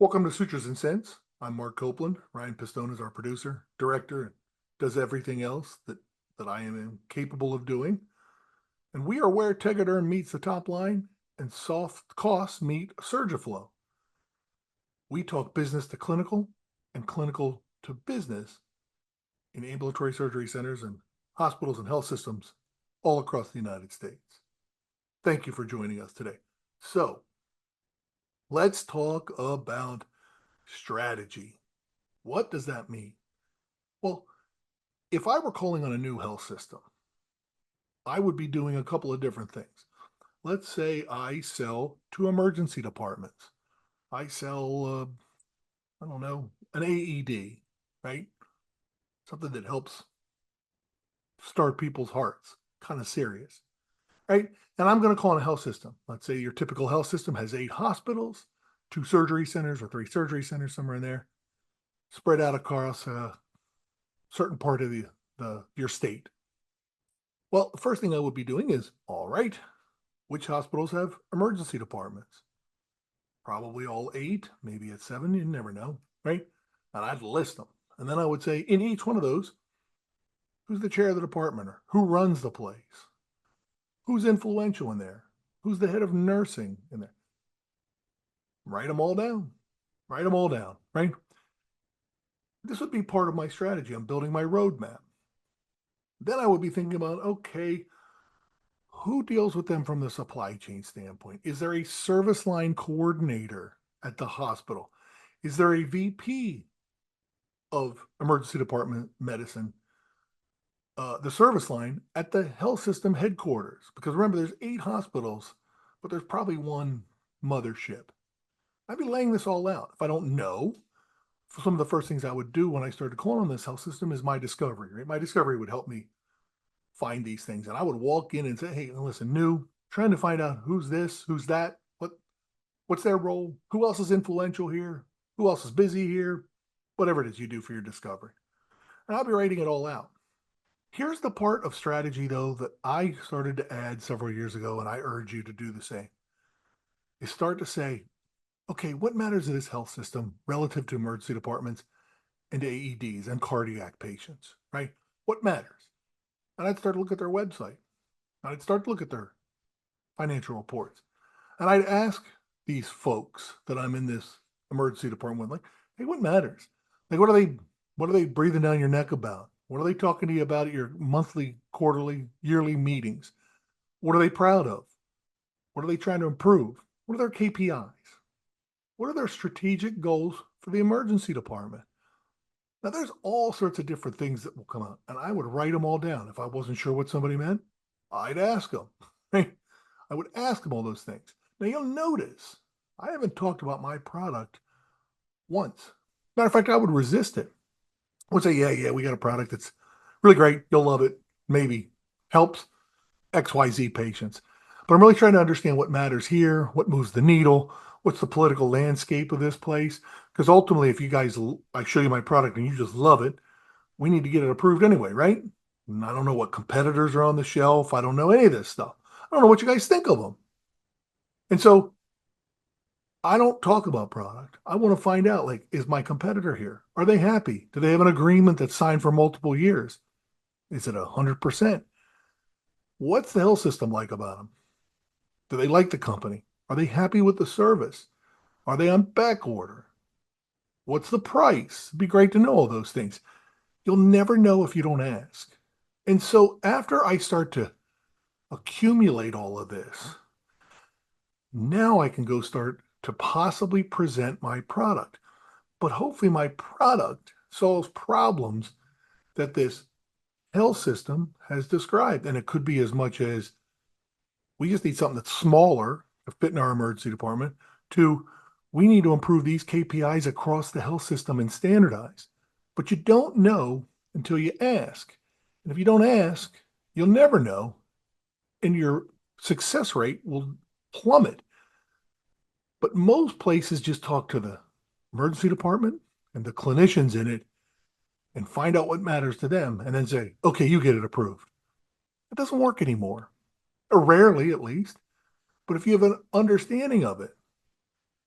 Welcome to Sutures and Cents. I'm Mark Copeland. Ryan Pistone is our producer, director, and does everything else that I am capable of doing. And we are where Tegaderm meets the top line and soft costs meet Surgiflow. We talk business to clinical and clinical to business in ambulatory surgery centers and hospitals and health systems all across the United States. Thank you for joining us today. So, let's talk about strategy. What does that mean? Well, if I were calling on a new health system, I would be doing a couple of different things. Let's say I sell to emergency departments. I sell, I don't know, an AED, right? Something that helps start people's hearts, kind of serious, right? And I'm going to call on a health system. Let's say your typical health system has 8 hospitals, 2 surgery centers or 3 surgery centers, somewhere in there, spread out across a certain part of your state. Well, the first thing I would be doing is, all right, which hospitals have emergency departments? Probably all 8, maybe it's 7, you never know, right? And I'd list them. And then I would say, in each one of those, who's the chair of the department or who runs the place? Who's influential in there? Who's the head of nursing in there? Write them all down. Write them all down, right? This would be part of my strategy. I'm building my roadmap. Then I would be thinking about, okay, who deals with them from the supply chain standpoint? Is there a service line coordinator at the hospital? Is there a VP of emergency department medicine, the service line at the health system headquarters? Because remember, there's 8 hospitals, but there's probably one mothership. I'd be laying this all out. If I don't know, some of the first things I would do when I started calling on this health system is my discovery, right? My discovery would help me find these things. And I would walk in and say, hey, listen, new, trying to find out who's this, who's that, what's their role, who else is influential here, who else is busy here, whatever it is you do for your discovery. And I'll be writing it all out. Here's the part of strategy, though, that I started to add several years ago, and I urge you to do the same, is start to say, okay, what matters in this health system relative to emergency departments and AEDs and cardiac patients, right? What matters? And I'd start to look at their website. I'd start to look at their financial reports. And I'd ask these folks that I'm in this emergency department with, like, hey, what matters? Like, what are they breathing down your neck about? What are they talking to you about at your monthly, quarterly, yearly meetings? What are they proud of? What are they trying to improve? What are their KPIs? What are their strategic goals for the emergency department? Now, there's all sorts of different things that will come out, and I would write them all down. If I wasn't sure what somebody meant, I'd ask them. I would ask them all those things. Now, you'll notice I haven't talked about my product once. Matter of fact, I would resist it. I would say, yeah, we got a product that's really great. You'll love it. Maybe helps XYZ patients. But I'm really trying to understand what matters here, what moves the needle, what's the political landscape of this place. Because ultimately, if I show you my product and you just love it, we need to get it approved anyway, right? And I don't know what competitors are on the shelf. I don't know any of this stuff. I don't know what you guys think of them. And so I don't talk about product. I want to find out, like, is my competitor here? Are they happy? Do they have an agreement that's signed for multiple years? Is it 100%? What's the health system like about them? Do they like the company? Are they happy with the service? Are they on back order? What's the price? It'd be great to know all those things. You'll never know if you don't ask. And so after I start to accumulate all of this, now I can go start to possibly present my product. But hopefully my product solves problems that this health system has described. And it could be as much as we just need something that's smaller to fit in our emergency department, to we need to improve these KPIs across the health system and standardize. But you don't know until you ask. And if you don't ask, you'll never know. And your success rate will plummet. But most places just talk to the emergency department and the clinicians in it and find out what matters to them and then say, okay, you get it approved. It doesn't work anymore, or rarely at least. But if you have an understanding of it,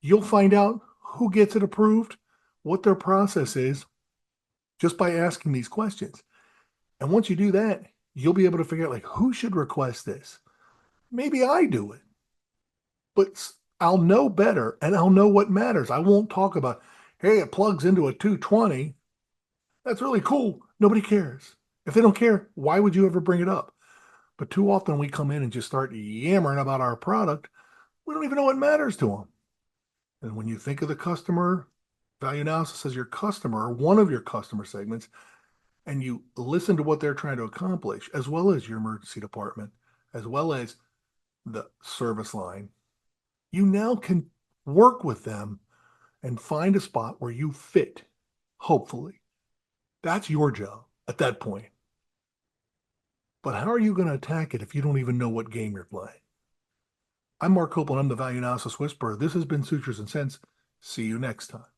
you'll find out who gets it approved, what their process is, just by asking these questions. And once you do that, you'll be able to figure out like who should request this. Maybe I do it, but I'll know better and I'll know what matters. I won't talk about, hey, it plugs into a 220. That's really cool. Nobody cares. If they don't care, why would you ever bring it up? But too often we come in and just start yammering about our product. We don't even know what matters to them. And when you think of the customer value analysis as your customer, or one of your customer segments, and you listen to what they're trying to accomplish, as well as your emergency department, as well as the service line, you now can work with them and find a spot where you fit, hopefully. That's your job at that point. But how are you going to attack it if you don't even know what game you're playing? I'm Mark Copeland. I'm the Value Analysis Whisperer. This has been Sutures and Cents. See you next time.